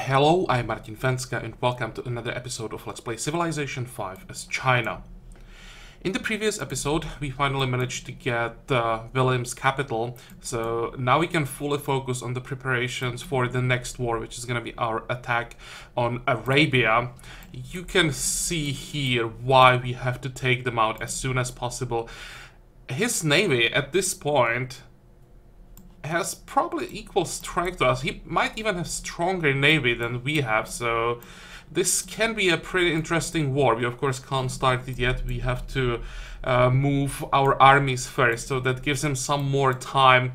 Hello, I'm Martin Fencka and welcome to another episode of Let's Play Civilization 5 as China. In the previous episode, we finally managed to get William's capital, so now we can fully focus on the preparations for the next war, which is going to be our attack on Arabia. You can see here why we have to take them out as soon as possible. His navy at this point has probably equal strength to us. He might even have stronger navy than we have, so this can be a pretty interesting war. We of course can't start it yet. We have to move our armies first, so that gives him some more time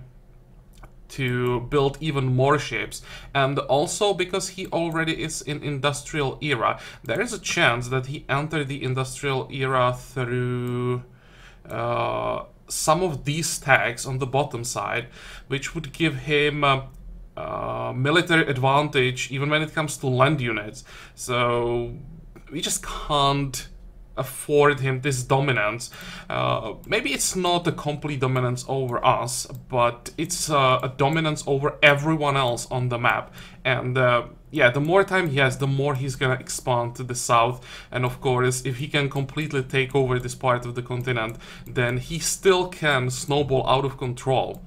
to build even more ships. And also because he already is in industrial era, there is a chance that he entered the industrial era through some of these tags on the bottom side, which would give him military advantage even when it comes to land units. So we just can't afford him this dominance. Maybe it's not a complete dominance over us, but it's a dominance over everyone else on the map. And yeah, the more time he has, the more he's gonna expand to the south. And of course, if he can completely take over this part of the continent, then he still can snowball out of control.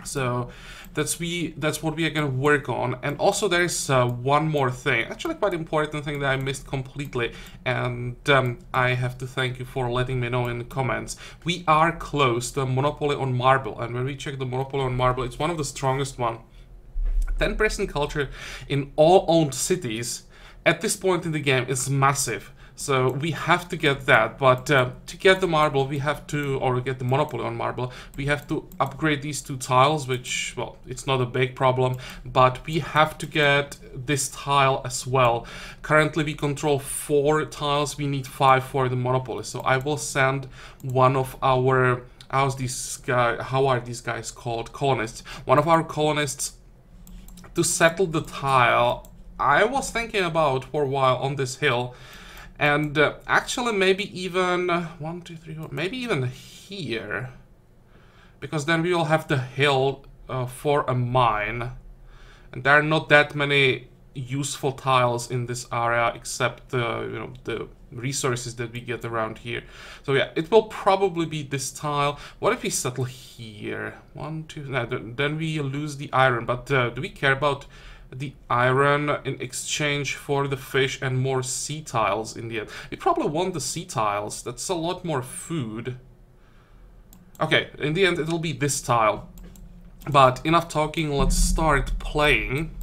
So that's what we are going to work on. And also there is one more thing, actually quite important thing that I missed completely, and I have to thank you for letting me know in the comments. We are close to a monopoly on marble, and when we check the monopoly on marble, it's one of the strongest one. 10% culture in all owned cities at this point in the game is massive. So we have to get that, but to get the marble we have to, or get the monopoly on marble, we have to upgrade these two tiles, which, well, it's not a big problem, but we have to get this tile as well. Currently we control 4 tiles, we need 5 for the monopoly, so I will send one of our, how are these guys called? Colonists. One of our colonists to settle the tile I was thinking about for a while on this hill. And actually maybe even, 1, 2, 3, 4, maybe even here. Because then we will have the hill for a mine. And there are not that many useful tiles in this area except you know, the resources that we get around here. So yeah, it will probably be this tile. What if we settle here? 1, 2, no, then we lose the iron. But do we care about the iron in exchange for the fish and more sea tiles in the end? We probably want the sea tiles. That's a lot more food. Okay, in the end it'll be this tile. But enough talking, let's start playing.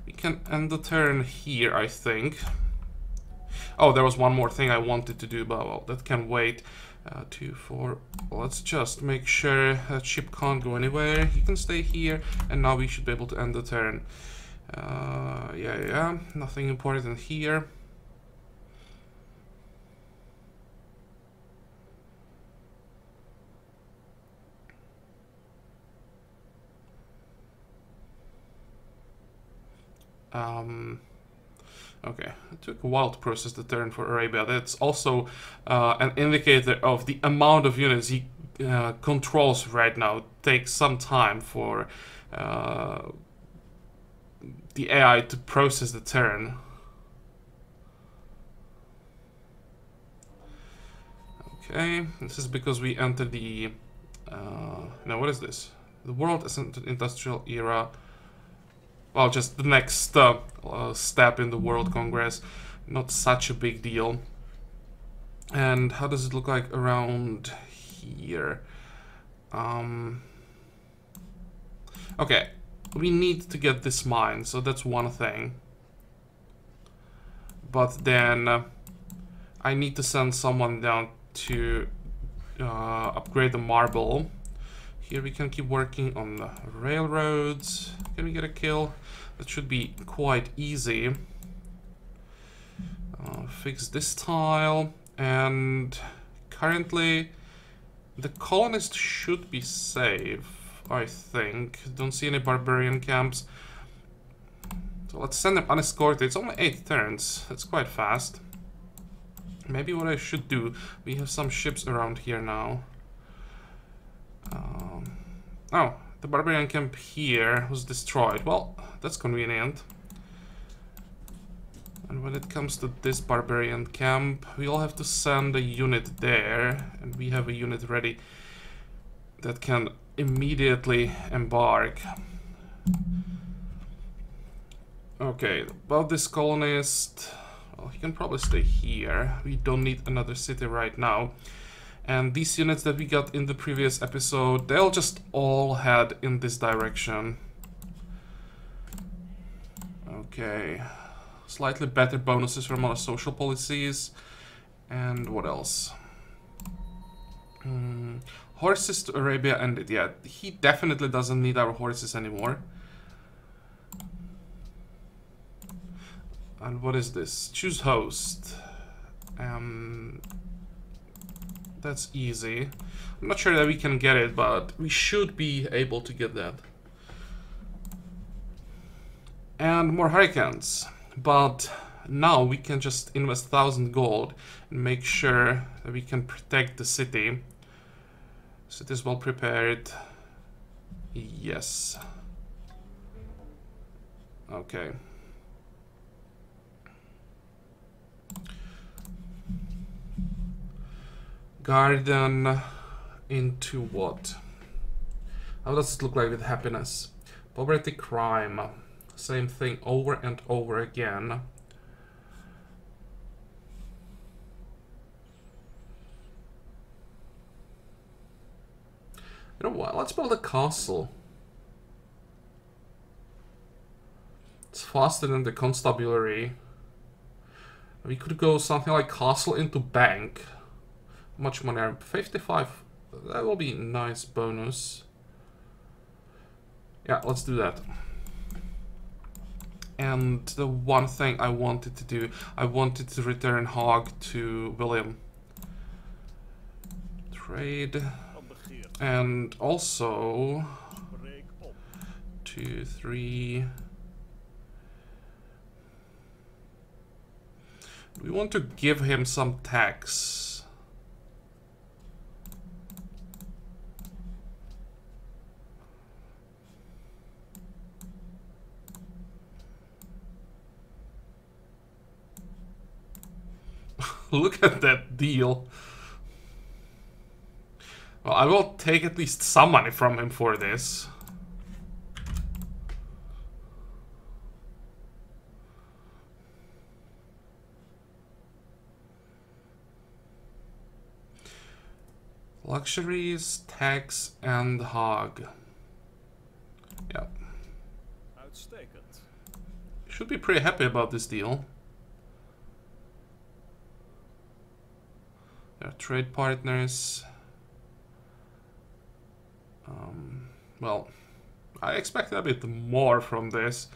We can end the turn here, I think. Oh, there was one more thing I wanted to do, but well, that can wait. 2, 4. Let's just make sure that ship can't go anywhere. You can stay here, and now we should be able to end the turn. Yeah, nothing important here. Okay, it took a while to process the turn for Arabia. That's also an indicator of the amount of units he controls right now. It takes some time for the AI to process the turn. Okay, this is because we entered the now what is this? The world is an industrial era. Well, just the next step in the World Congress. Not such a big deal. And how does it look like around here? Okay, we need to get this mine, so that's one thing. But then I need to send someone down to upgrade the marble. Here we can keep working on the railroads. Can we get a kill? That should be quite easy. Fix this tile, and currently the colonists should be safe, I think. Don't see any barbarian camps. So let's send them unescorted. It's only 8 turns. That's quite fast. Maybe what I should do, we have some ships around here now. Oh, the barbarian camp here was destroyed. Well, that's convenient. And when it comes to this barbarian camp, we'll have to send a unit there, and we have a unit ready that can immediately embark. Okay, about this colonist, well, he can probably stay here. We don't need another city right now. And these units that we got in the previous episode, they'll just all head in this direction. Okay. Slightly better bonuses from our social policies. And what else? Horses to Arabia ended. Yeah, he definitely doesn't need our horses anymore. And what is this? Choose host. That's easy. I'm not sure that we can get it, but we should be able to get that. And more hurricanes. But now we can just invest 1,000 gold and make sure that we can protect the city. City is well prepared. Yes. Okay. Garden into what? How does it look like with happiness? Poverty, crime. Same thing over and over again. You know what? Let's build a castle. It's faster than the constabulary. We could go something like castle into bank. Much money, 55. That will be a nice bonus. Yeah, let's do that. And the one thing I wanted to do, I wanted to return Hog to William. Trade. And also 2, 3. We want to give him some tax. Look at that deal. Well, I will take at least some money from him for this. Luxuries, tax, and hog. Yep. Should be pretty happy about this deal. Trade partners. Well, I expected a bit more from this.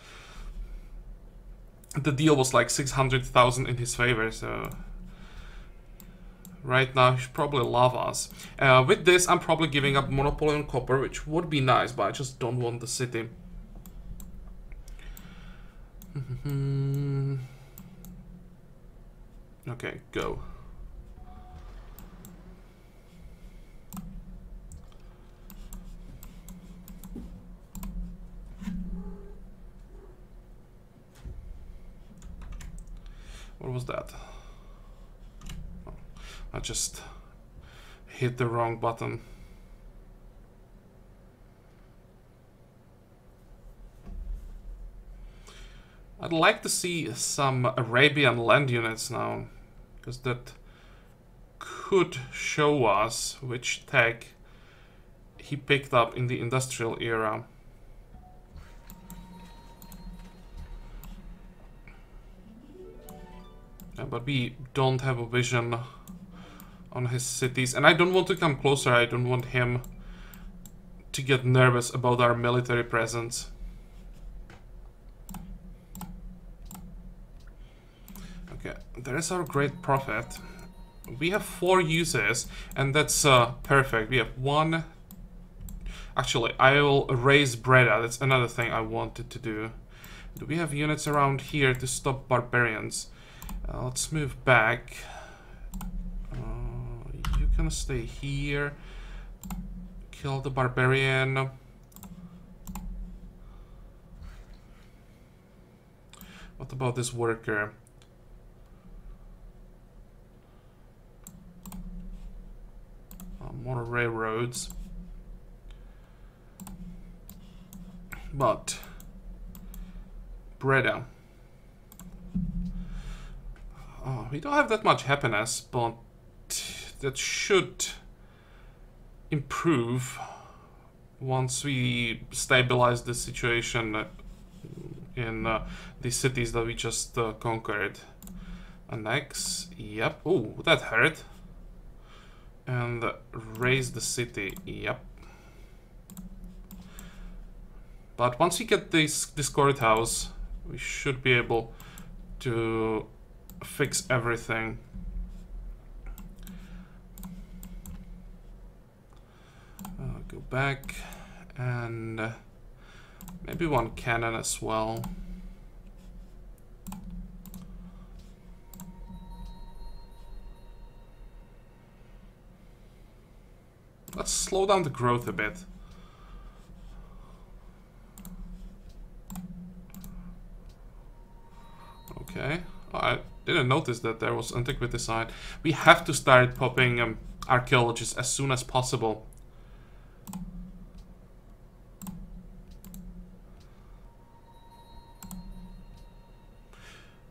The deal was like 600,000 in his favor, so right now he should probably love us. With this, I'm probably giving up monopoly on copper, which would be nice, but I just don't want the city. Okay, go. What was that? Oh, I just hit the wrong button. I'd like to see some Arabian land units now, because that could show us which tech he picked up in the industrial era. But we don't have a vision on his cities. And I don't want to come closer. I don't want him to get nervous about our military presence. Okay, there is our great prophet. We have 4 uses, and that's perfect. We have 1... Actually, I will raise Breda. That's another thing I wanted to do. Do we have units around here to stop barbarians? Let's move back. You can stay here. Kill the barbarian. What about this worker? more railroads. But Breda. Oh, we don't have that much happiness, but that should improve once we stabilize the situation in the cities that we just conquered. Annex, yep. Oh, that hurt. And raise the city, yep. But once we get this courthouse, we should be able to fix everything. Go back and maybe one cannon as well. Let's slow down the growth a bit. Okay. Oh, I didn't notice that there was antiquity side. We have to start popping archaeologists as soon as possible.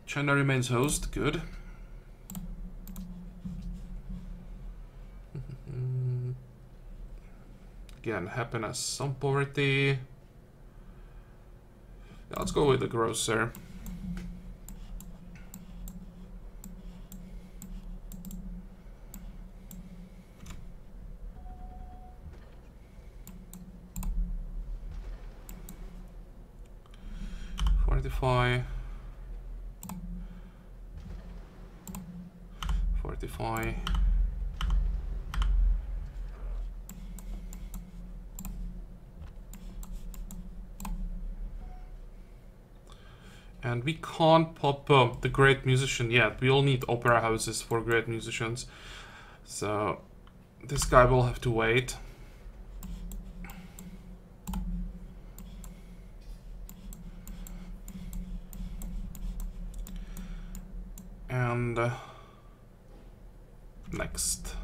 China remains host, good. Again, happiness, some poverty. Yeah, let's go with the grocer. Fortify. Fortify. And we can't pop the great musician yet. We all need opera houses for great musicians. So this guy will have to wait. And next.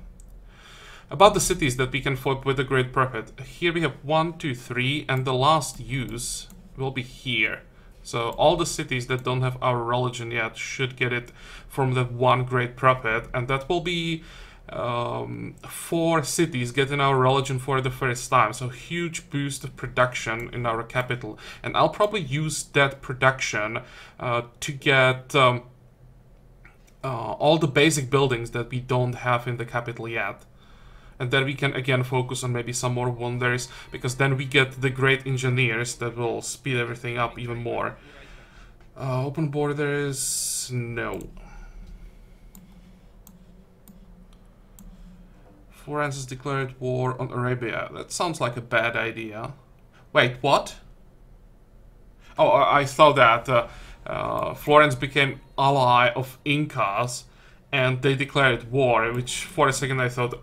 About the cities that we can flip with the great prophet. Here we have 1, 2, 3, and the last use will be here. So all the cities that don't have our religion yet should get it from the one great prophet, and that will be 4 cities getting our religion for the first time. So huge boost of production in our capital, and I'll probably use that production to get all the basic buildings that we don't have in the capital yet. And then we can again focus on maybe some more wonders, because then we get the great engineers that will speed everything up even more. Open borders, no. Florence has declared war on Arabia. That sounds like a bad idea. Wait, what? Oh, I thought that Florence became ally of Incas and they declared war, which for a second I thought,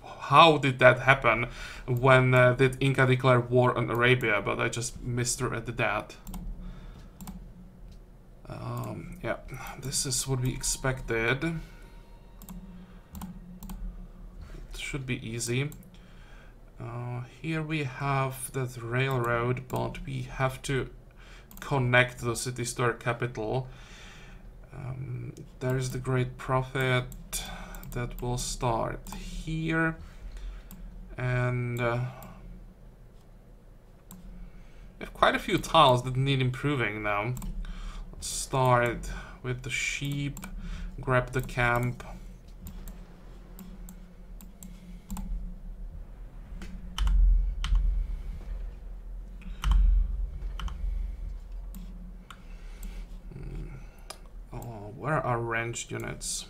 how did that happen? When did Inca declare war on Arabia? But I just misread that. Yeah, this is what we expected. It should be easy. Here we have that railroad, but we have to connect the cities to our capital. There's the great prophet that will start here. And we have quite a few tiles that need improving now. Let's start with the sheep, grab the camp. Oh, where are our ranged units?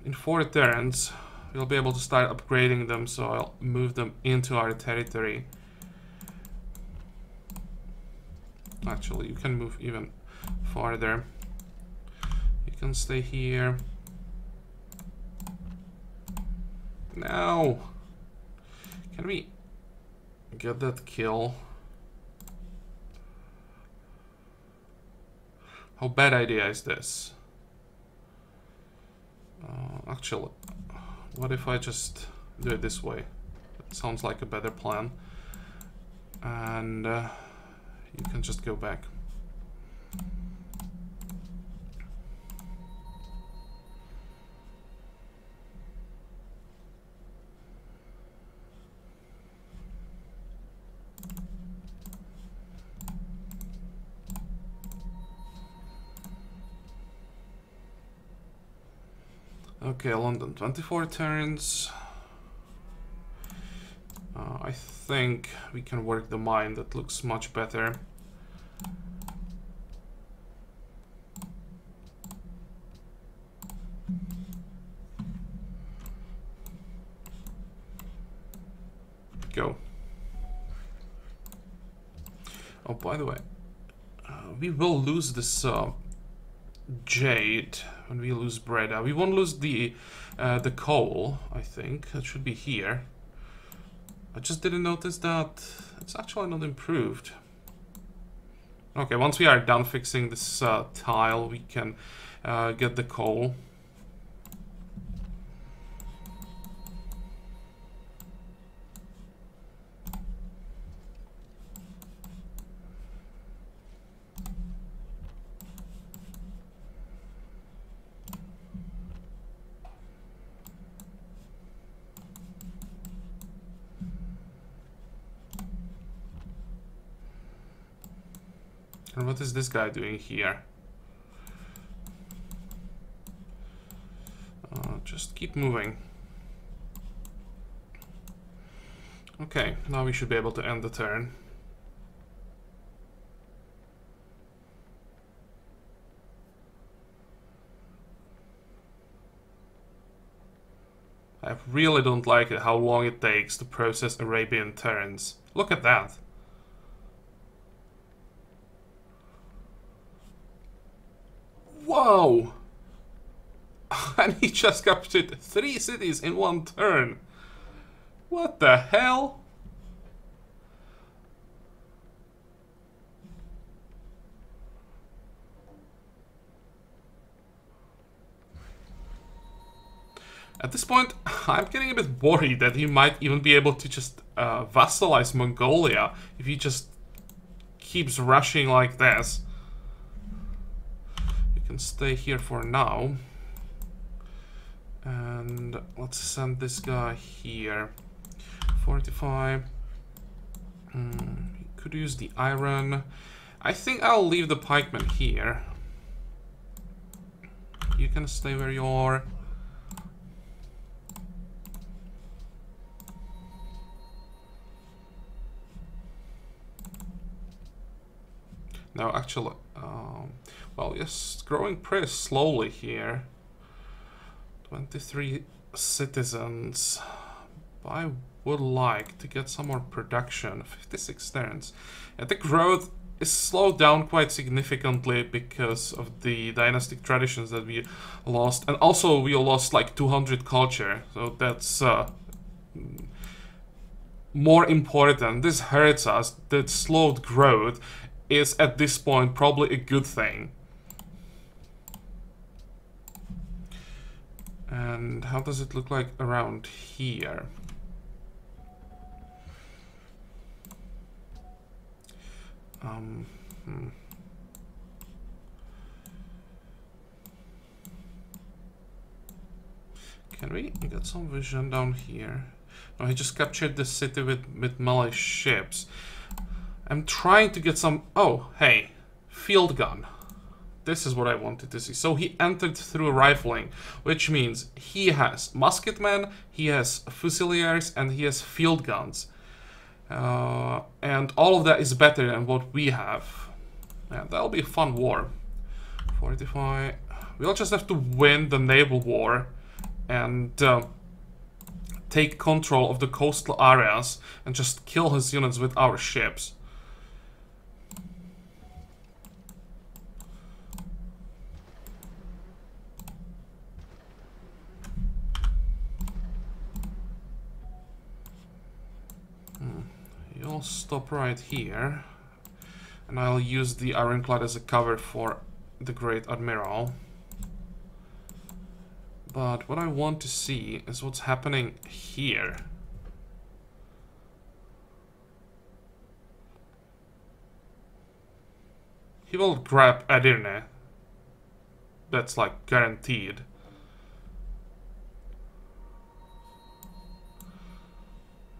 In 4 turns, we'll be able to start upgrading them, so I'll move them into our territory. Actually, you can move even farther. You can stay here. No! Can we get that kill? How bad idea is this? Actually, What if I just do it this way? That sounds like a better plan. And you can just go back. Okay, London, 24 turns. I think we can work the mine. That looks much better. Go. Oh, by the way, we will lose this jade when we lose Breda. We won't lose the coal, I think. That should be here. I just didn't notice that it's actually not improved. Okay, once we are done fixing this tile, we can get the coal. And what is this guy doing here? Just keep moving. Okay, now we should be able to end the turn. I really don't like it how long it takes to process Arabian turns. Look at that. Whoa! And he just captured 3 cities in 1 turn. What the hell? At this point, I'm getting a bit worried that he might even be able to just vassalize Mongolia if he just keeps rushing like this. Can stay here for now, and let's send this guy here. 45. Could use the iron. I think I'll leave the pikemen here. You can stay where you are. No, actually, well, yes, growing pretty slowly here. 23 citizens. I would like to get some more production. 56 turns. And the growth is slowed down quite significantly because of the dynastic traditions that we lost. And also we lost like 200 culture. So that's more important. This hurts us. That slowed growth is at this point probably a good thing. And how does it look like around here? Can we get some vision down here? No, he just captured the city with melee ships. I'm trying to get some... Oh, hey, field gun. This is what I wanted to see. So he entered through rifling, which means he has musketmen, he has fusiliers, and he has field guns. And all of that is better than what we have. Yeah, that'll be a fun war. 45. We'll just have to win the naval war and take control of the coastal areas and just kill his units with our ships. You'll stop right here, and I'll use the ironclad as a cover for the Great Admiral. But what I want to see is what's happening here. He will grab Edirne. That's like guaranteed.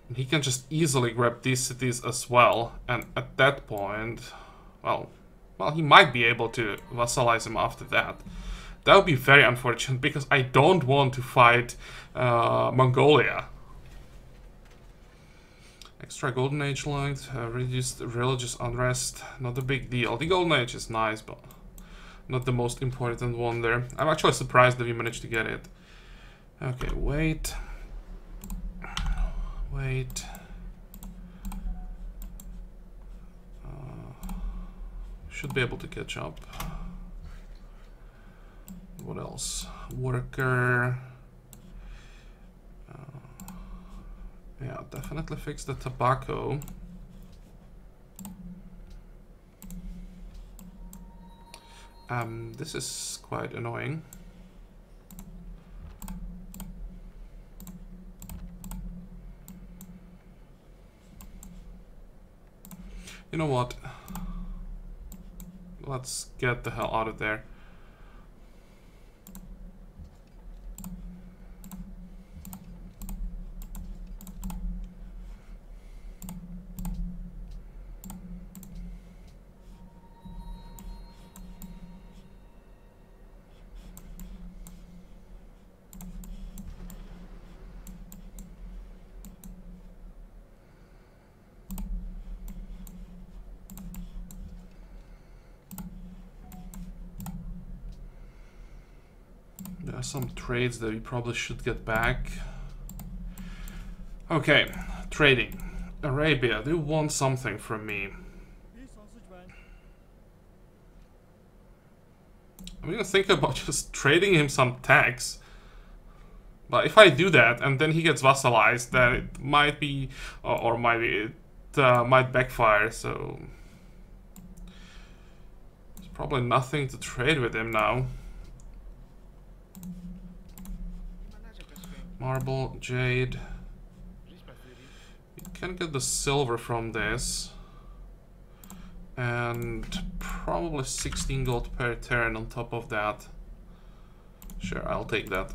And he can just easily grab these cities as well. And at that point, well, he might be able to vassalize him after that. That would be very unfortunate because I don't want to fight Mongolia. Extra Golden Age length, reduced religious unrest, not a big deal. The Golden Age is nice, but not the most important one there. I'm actually surprised that we managed to get it. Okay, wait. Wait. Should be able to catch up. What else? Worker. Yeah, definitely fix the tobacco. This is quite annoying. You know what? Let's get the hell out of there. There are some trades that we probably should get back. Okay, trading. Arabia, they want something from me. I'm gonna think about just trading him some tax. But if I do that and then he gets vassalized, then it might be, or might backfire, so... There's probably nothing to trade with him now. Marble, jade. You can get the silver from this. And probably 16 gold per turn on top of that. Sure, I'll take that.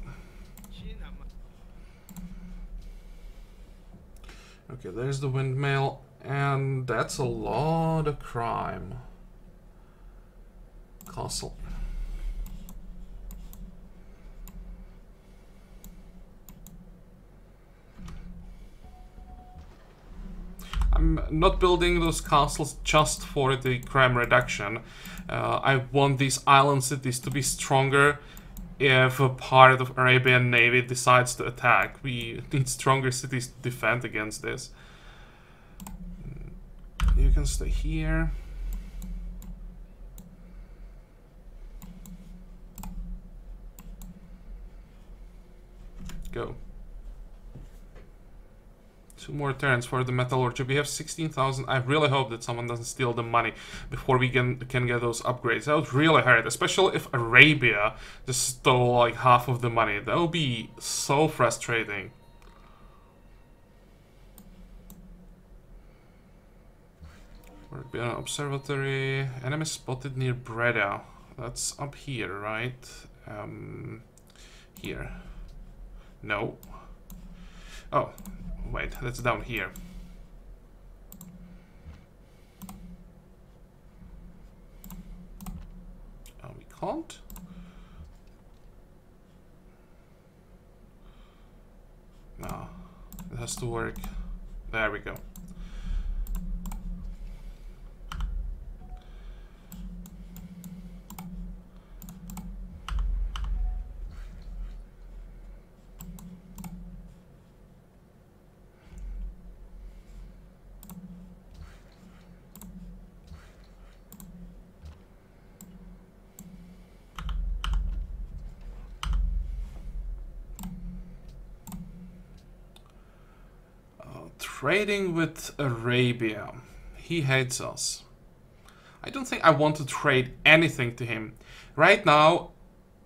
Okay, there's the windmill. And that's a lot of crime. Castle. I'm not building those castles just for the crime reduction. I want these island cities to be stronger if a part of Arabian Navy decides to attack. We need stronger cities to defend against this. You can stay here. Go. 2 more turns for the metallurgy. We have 16,000. I really hope that someone doesn't steal the money before we can get those upgrades. That would really hurt, especially if Arabia just stole like half of the money. That would be so frustrating. Arabian observatory. Enemy spotted near Breda. That's up here, right? Here. No. Oh. Wait, that's down here. Oh, we can't? No, it has to work. There we go. Trading with Arabia. He hates us. I don't think I want to trade anything to him. Right now,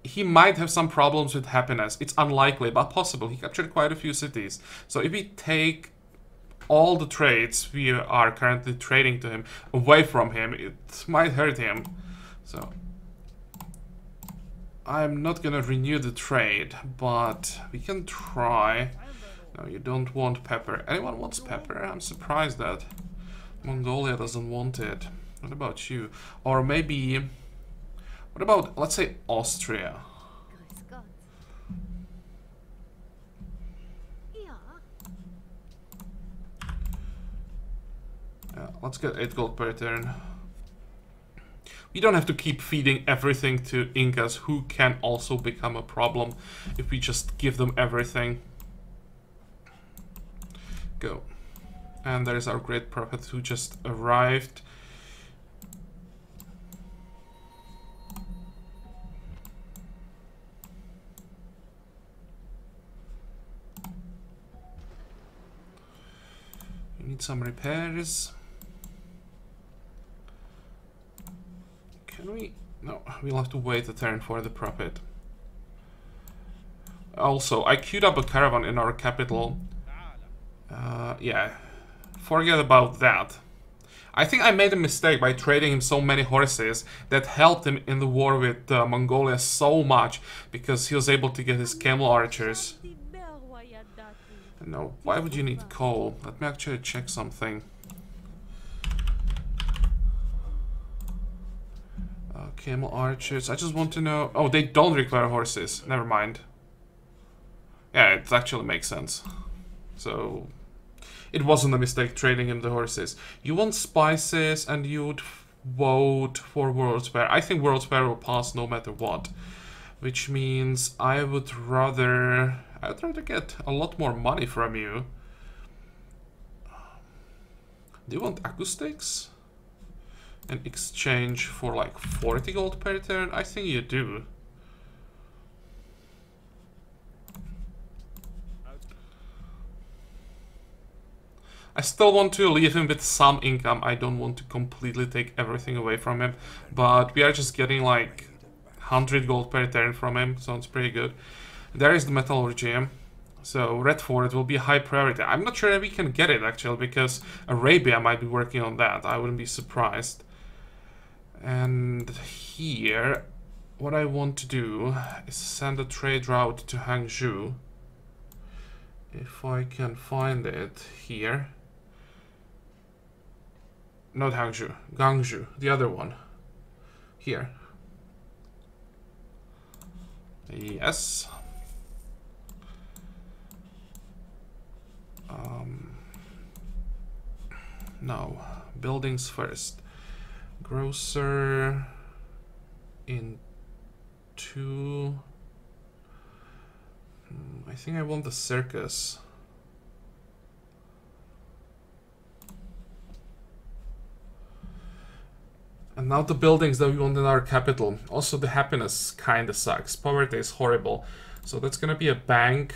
he might have some problems with happiness. It's unlikely, but possible. He captured quite a few cities. So if we take all the trades we are currently trading to him away from him, it might hurt him. So I'm not gonna renew the trade, but we can try. No, you don't want pepper. Anyone wants pepper? I'm surprised that Mongolia doesn't want it. What about you? Or maybe, what about, let's say, Austria? Yeah, let's get 8 gold per turn. We don't have to keep feeding everything to Incas, who can also become a problem if we just give them everything. Go. And there's our great prophet who just arrived. We need some repairs. Can we? No, we'll have to wait a turn for the prophet. Also, I queued up a caravan in our capital. Yeah, forget about that. I think I made a mistake by trading him so many horses that helped him in the war with Mongolia so much, because he was able to get his camel archers. No, why would you need coal? Let me actually check something. Camel archers, I just want to know... Oh, they don't require horses. Never mind. Yeah, it actually makes sense. So... It wasn't a mistake trading him the horses. You want spices and you'd vote for World's Fair. I think World's Fair will pass no matter what. Which means I would rather... I'd rather get a lot more money from you. Do you want acoustics? In exchange for like 40 gold per turn? I think you do. I still want to leave him with some income. I don't want to completely take everything away from him. But we are just getting like 100 gold per turn from him. Sounds pretty good. There is the metallurgy. So red fort will be a high priority. I'm not sure if we can get it actually, because Arabia might be working on that. I wouldn't be surprised. And here, what I want to do is send a trade route to Hangzhou. If I can find it here. Not Hangzhou, Guangzhou, the other one. Here. Yes. No, buildings first. Grocer in 2. I think I want the circus. And now the buildings that we want in our capital. Also the happiness kinda sucks. Poverty is horrible. So that's gonna be a bank.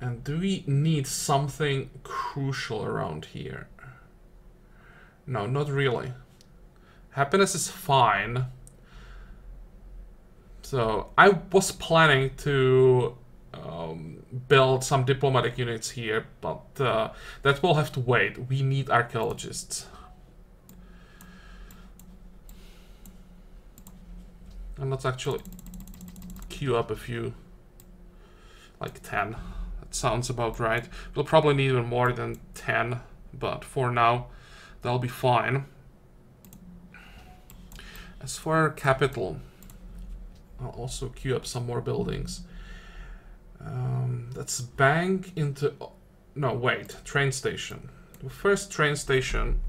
And do we need something crucial around here? No, not really. Happiness is fine. So I was planning to build some diplomatic units here, but that will have to wait. We need archaeologists. And let's actually queue up a few, like 10. That sounds about right. We'll probably need even more than 10, but for now, that'll be fine. As for our capital, I'll also queue up some more buildings. Let's bank into... No, wait. Train station. First train station,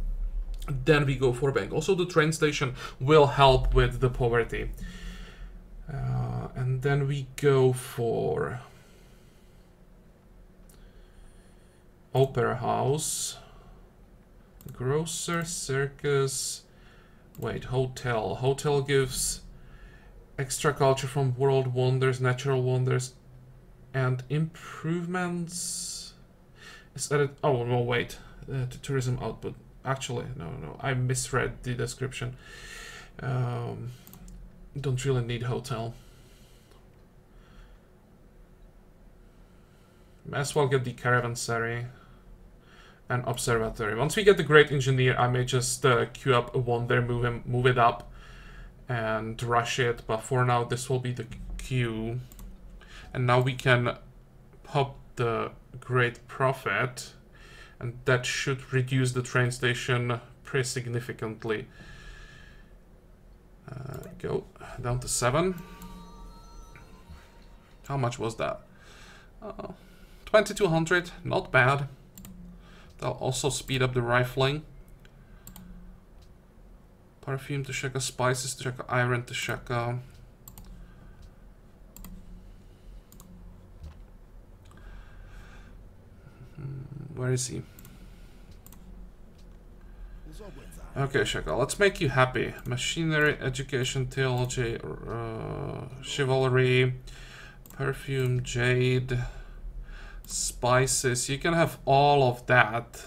then we go for bank. Also, the train station will help with the poverty. And then we go for... Opera house. Grocer, circus... Wait, hotel. Hotel gives extra culture from world wonders, natural wonders, and improvements. Is added. Oh no, wait. To tourism output. Actually, no, I misread the description. Don't really need hotel. May as well get the caravanserai and observatory. Once we get the great engineer, I may just queue up a wonder, move it up, and rush it. But for now, this will be the queue. And now we can pop the great prophet, and that should reduce the train station pretty significantly. Go down to 7. How much was that? 2200, not bad. That'll also speed up the rifling. Perfume to Sheka, spices to Sheka, iron to Sheka. Where is he? Okay, Sheka, let's make you happy. Machinery, education, theology, chivalry, perfume, jade, spices. You can have all of that,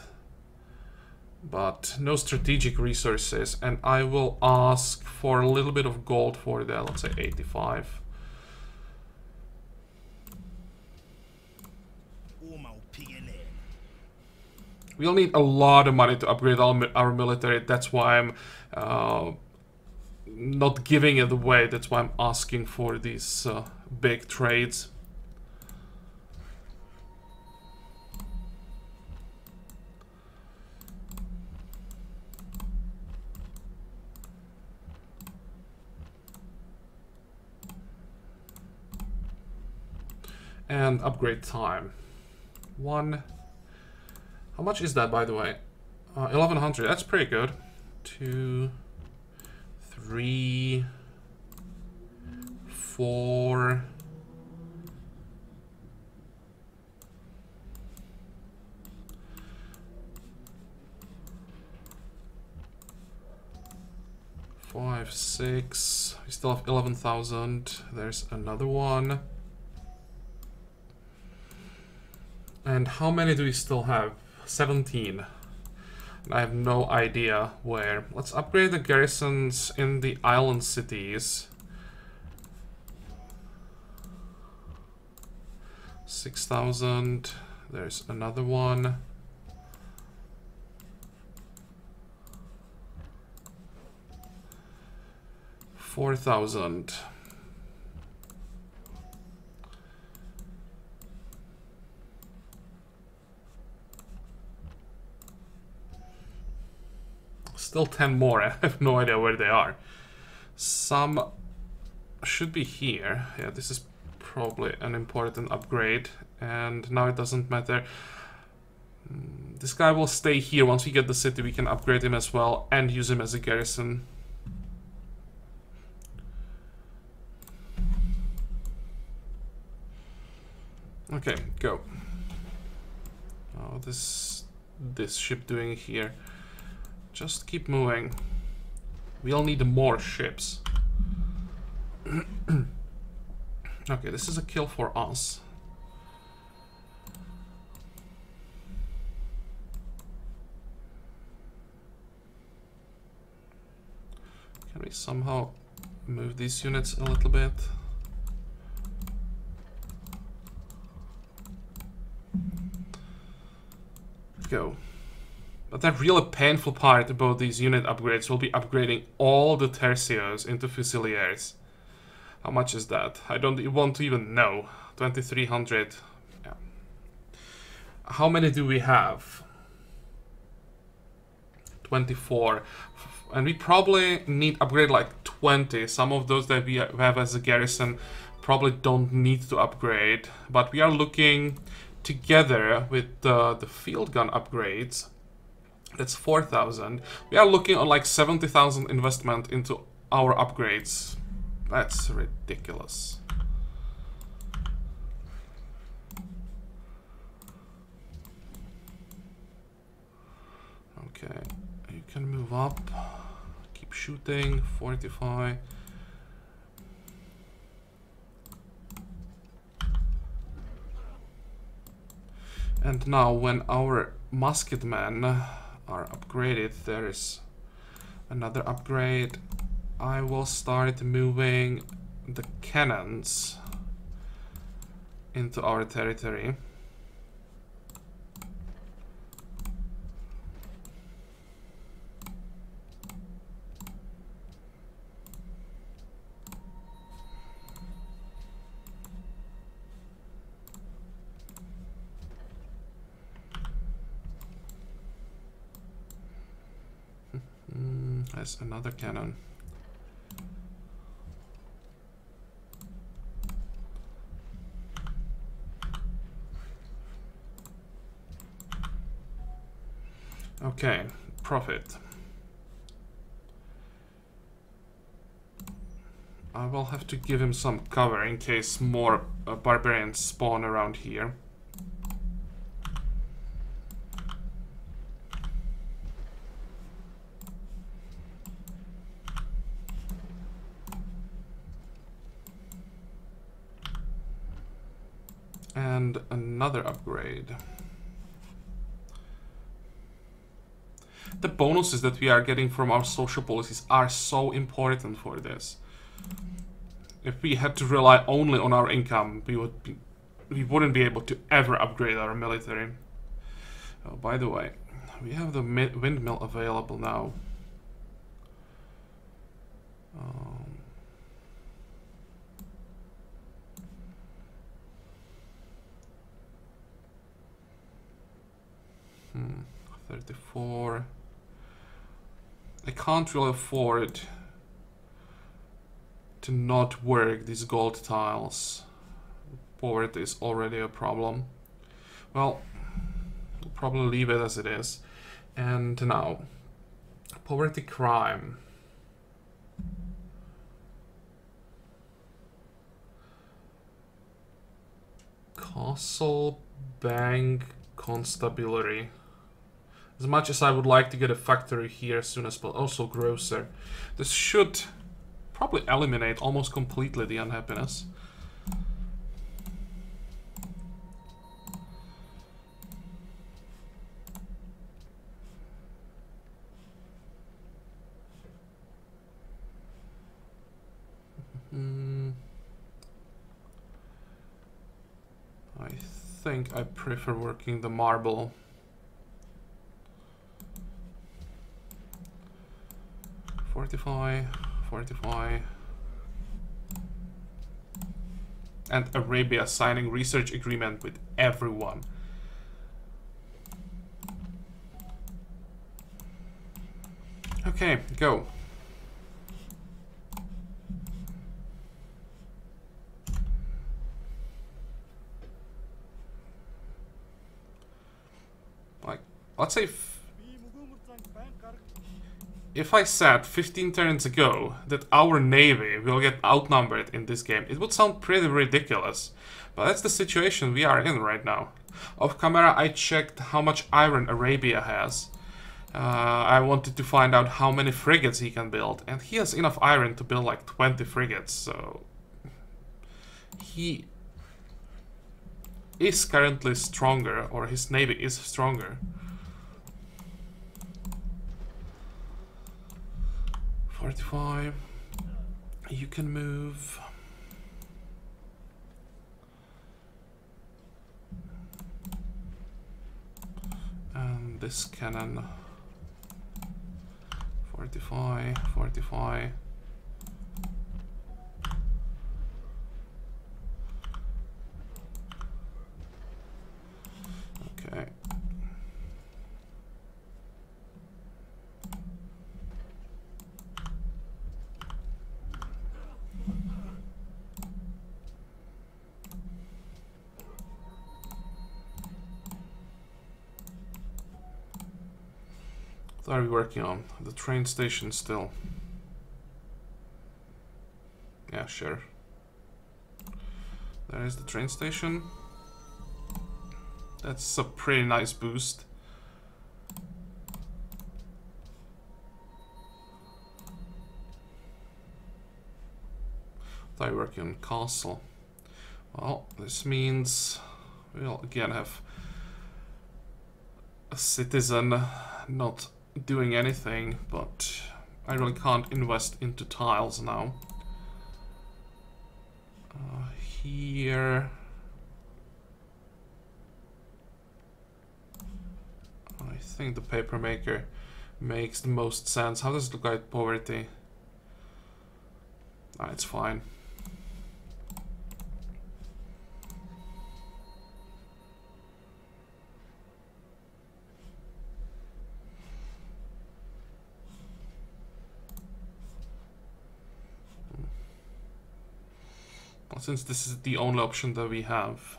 but no strategic resources. And I will ask for a little bit of gold for that. Let's say 85. We'll need a lot of money to upgrade our military. That's why I'm not giving it away. That's why I'm asking for these big trades. And upgrade time. 1. How much is that, by the way? 1100. That's pretty good. 2, 3, 4. 5, 6. We still have 11,000. There's another one. And how many do we still have? 17. And I have no idea where. Let's upgrade the garrisons in the island cities. 6,000. There's another one. $4,000. Still 10 more. I have no idea where they are. Some should be here. Yeah, this is probably an important upgrade. And now it doesn't matter. This guy will stay here. Once we get the city, we can upgrade him as well and use him as a garrison. Okay, go. Oh, this ship doing here? Just keep moving. We'll need more ships. Okay, this is a kill for us. Can we somehow move these units a little bit? Go. But the really painful part about these unit upgrades will be upgrading all the tercios into fusiliers. How much is that? I don't want to even know. 2,300. Yeah. How many do we have? 24. And we probably need upgrade like 20. Some of those that we have as a garrison probably don't need to upgrade. But we are looking together with the field gun upgrades. That's 4,000. We are looking on like 70,000 investment into our upgrades. That's ridiculous. Okay, you can move up. Keep shooting. Fortify. And now when our musketmen are upgraded, there is another upgrade I will start moving the cannons into our territory. There's another cannon. Okay, profit. I will have to give him some cover in case more barbarians spawn around here. And another upgrade. The bonuses that we are getting from our social policies are so important for this. If we had to rely only on our income, we wouldn't be able to ever upgrade our military. Oh, by the way, we have the windmill available now. Hmm, 34. I can't really afford to not work these gold tiles. Poverty is already a problem. Well, we'll probably leave it as it is. And now, poverty crime. Castle, bank, constabulary. As much as I would like to get a factory here as soon as possible, also grocer. This should probably eliminate almost completely the unhappiness. I think I prefer working the marble. Fortify. And Arabia signing research agreement with everyone. Okay, go. Like, let's say if I said 15 turns ago that our navy will get outnumbered in this game, it would sound pretty ridiculous. But that's the situation we are in right now. Off camera, I checked how much iron Arabia has. I wanted to find out how many frigates he can build, and he has enough iron to build like 20 frigates, so he is currently stronger, or his navy is stronger. 45. You can move. And this cannon. 45. Okay. What are we working on? The train station still. Yeah, sure. There is the train station. That's a pretty nice boost. What are we working on? Castle. Well, this means we'll again have a citizen not doing anything, but I really can't invest into tiles now. Here... I think the paper maker makes the most sense. How does it look like poverty? Ah, it's fine. Well, since this is the only option that we have.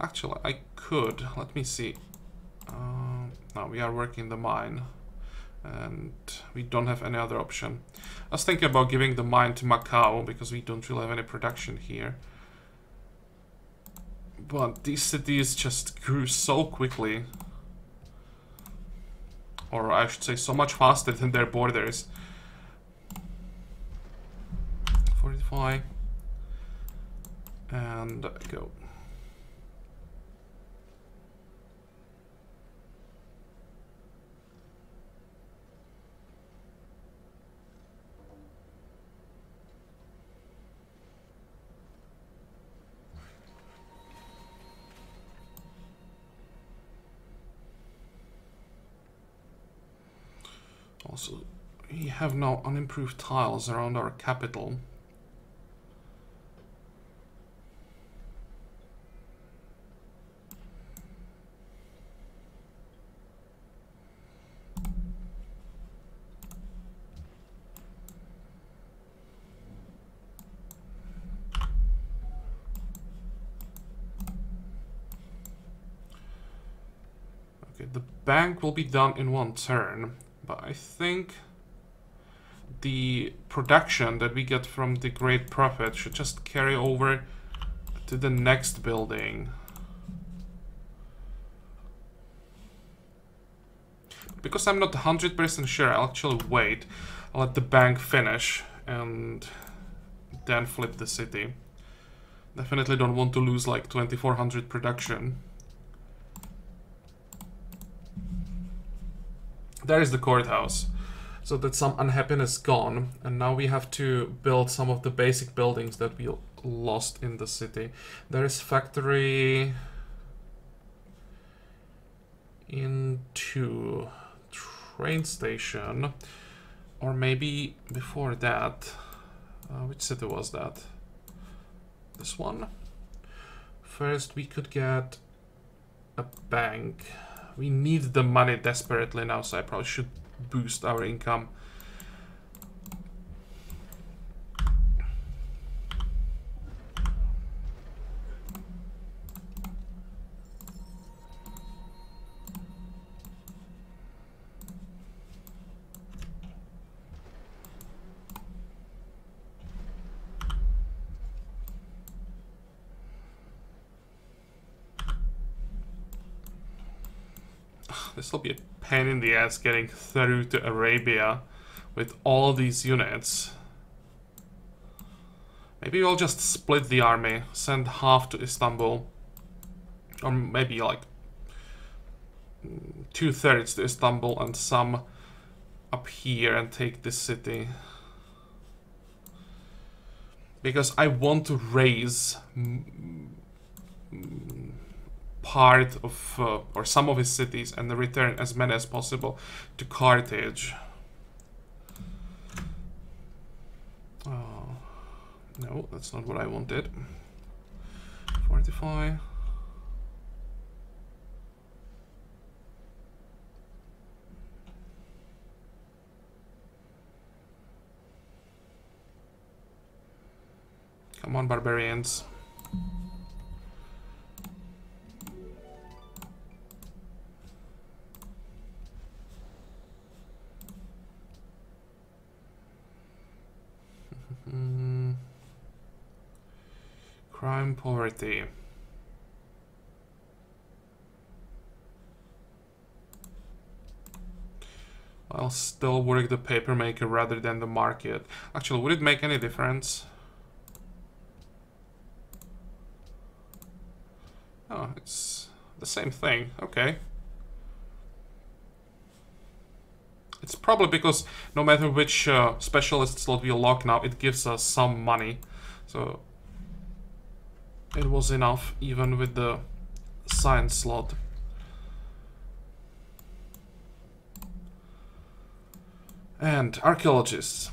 Actually, I could. Let me see. No, we are working the mine. And we don't have any other option. I was thinking about giving the mine to Macau, because we don't really have any production here. But these cities just grew so quickly. Or I should say so much faster than their borders. 45. And go. Also, we have now unimproved tiles around our capital. Okay, the bank will be done in one turn. But I think the production that we get from the great profit should just carry over to the next building. Because I'm not 100% sure, I'll actually wait. I'll let the bank finish and then flip the city. Definitely don't want to lose like 2400 production. There is the courthouse. So that's some unhappiness gone. And now we have to build some of the basic buildings that we lost in the city. There is factory into train station. Or maybe before that. Which city was that? This one? First we could get a bank. We need the money desperately now, so I probably should boost our income. This will be a pain in the ass getting through to Arabia with all these units. Maybe we'll just split the army, send half to Istanbul. Or maybe like 2/3 to Istanbul and some up here and take this city. Because I want to raise part of, or some of his cities and return as many as possible to Carthage. Oh, no, that's not what I wanted. Fortify. Come on, barbarians. Crime, poverty. I'll still work the paper maker rather than the market. Actually, would it make any difference? Oh, it's the same thing. Okay. It's probably because no matter which specialist slot we lock now, it gives us some money. So it was enough even with the science slot. And archaeologists.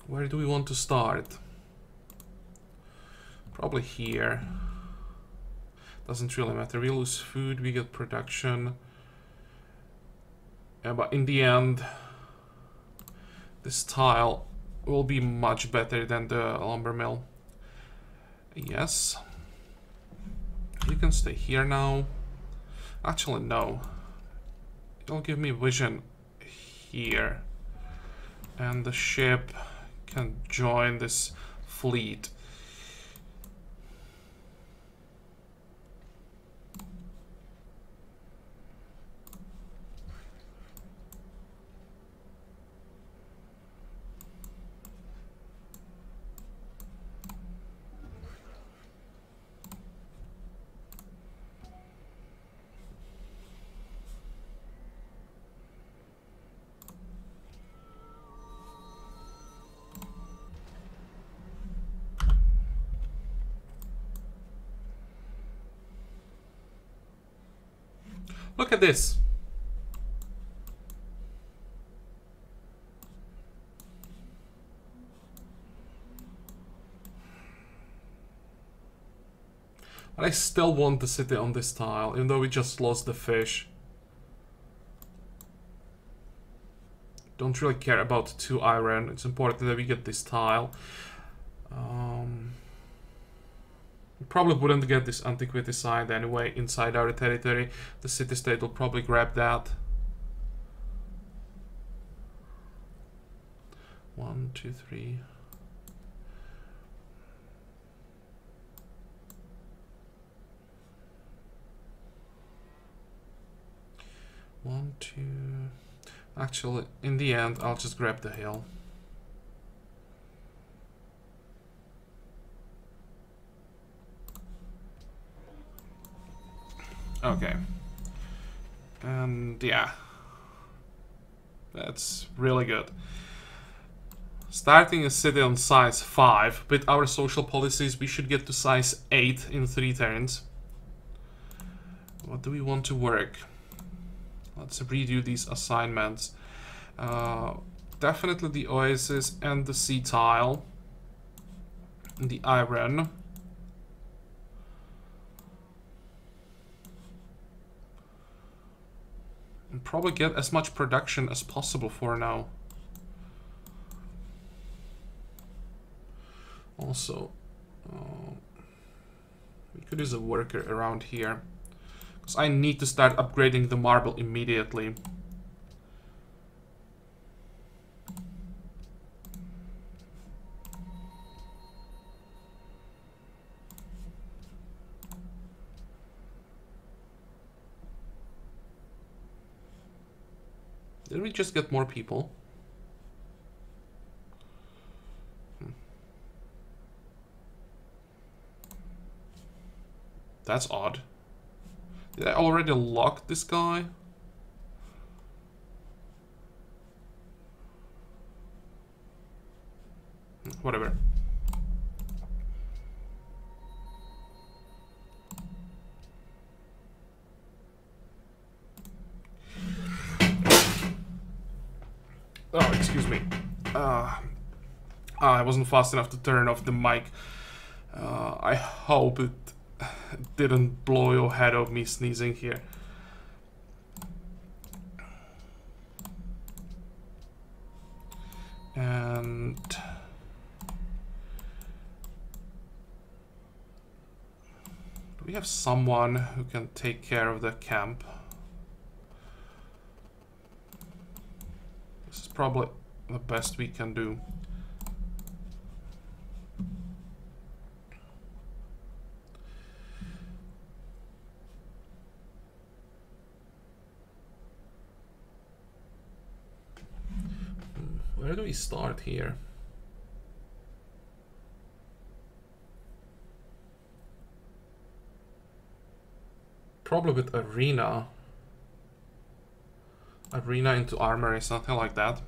Where do we want to start? Probably here. Doesn't really matter. We lose food, we get production. Yeah, but in the end, this tile will be much better than the lumber mill. Yes. You can stay here now. Actually, no. It'll give me vision here. And the ship can join this fleet. Look at this. But I still want the city on this tile, even though we just lost the fish. Don't really care about 2 iron. It's important that we get this tile. We probably wouldn't get this antiquity side anyway inside our territory. The city-state will probably grab that. 1, 2, 3. One, two. Actually, in the end, I'll just grab the hill. Okay. And yeah. That's really good. Starting a city on size 5. With our social policies, we should get to size 8 in 3 turns. What do we want to work? Let's redo these assignments. Definitely the oasis and the sea tile. And the iron. And probably get as much production as possible for now. Also, we could use a worker around here. Because I need to start upgrading the marble immediately. Did we just get more people? That's odd. Did I already lock this guy? Whatever. Oh, excuse me. I wasn't fast enough to turn off the mic. I hope it didn't blow your head off me sneezing here. And we have someone who can take care of the camp. This is probably the best we can do. Where do we start here? Probably with arena. Arena into armory, something like that.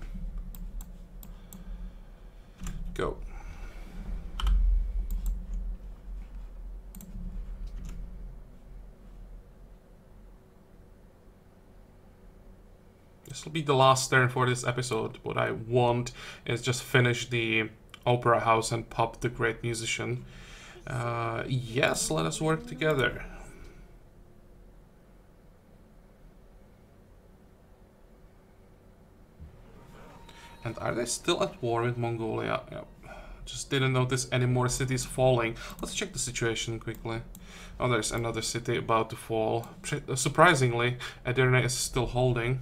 Go. This will be the last turn for this episode. What I want is just finish the opera house and pop the great musician. Yes, let us work together. And are they still at war with Mongolia? Yep. Just didn't notice any more cities falling. Let's check the situation quickly. Oh, there's another city about to fall. Surprisingly, Edirne is still holding.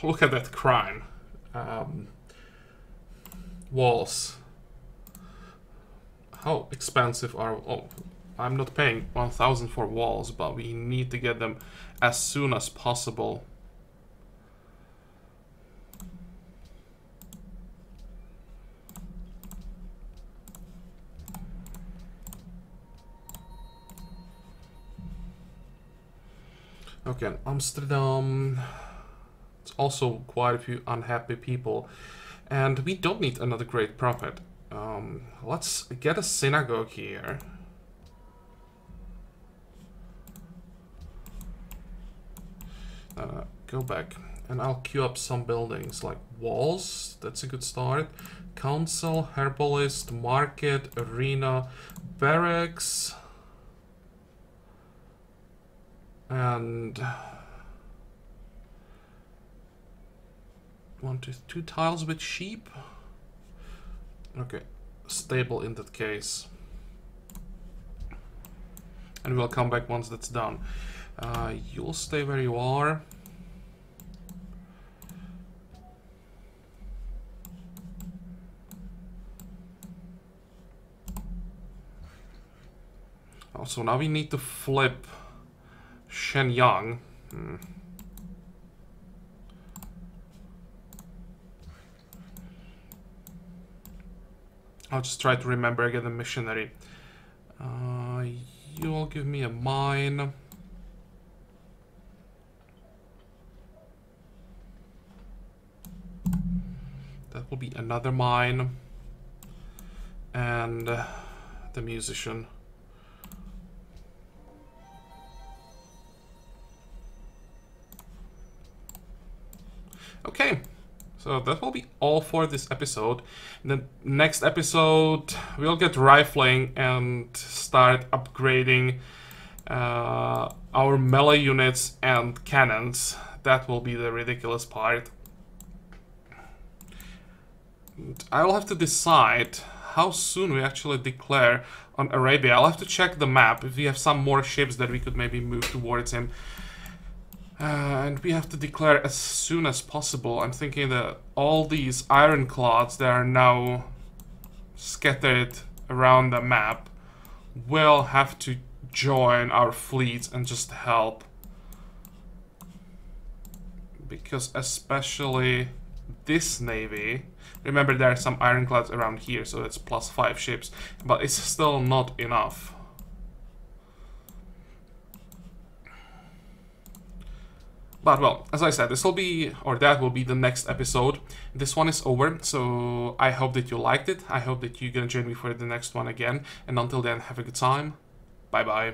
Look at that crime. Walls. How expensive are... Oh, I'm not paying 1,000 for walls, but we need to get them as soon as possible. Okay, Amsterdam... Also quite a few unhappy people, and we don't need another great prophet. Let's get a synagogue here. Go back and I'll queue up some buildings like walls. That's a good start. Council, herbalist, market, arena, barracks, and 1, 2, 2 tiles with sheep. Okay, stable in that case. And we'll come back once that's done. You'll stay where you are. Also, now we need to flip Shenyang. I'll just try to remember again the missionary. You'll give me a mine. That will be another mine. And the musician. Okay. So that will be all for this episode. In the next episode, we'll get rifling and start upgrading our melee units and cannons. That will be the ridiculous part. And I'll have to decide how soon we actually declare on Arabia. I'll have to check the map if we have some more ships that we could maybe move towards him. And we have to declare as soon as possible. I'm thinking that all these ironclads that are now scattered around the map will have to join our fleets and just help. Because especially this navy, remember there are some ironclads around here, so it's +5 ships, but it's still not enough. But well, as I said, this will be, or that will be the next episode. This one is over, so I hope that you liked it. I hope that you're gonna join me for the next one again. And until then, have a good time. Bye bye.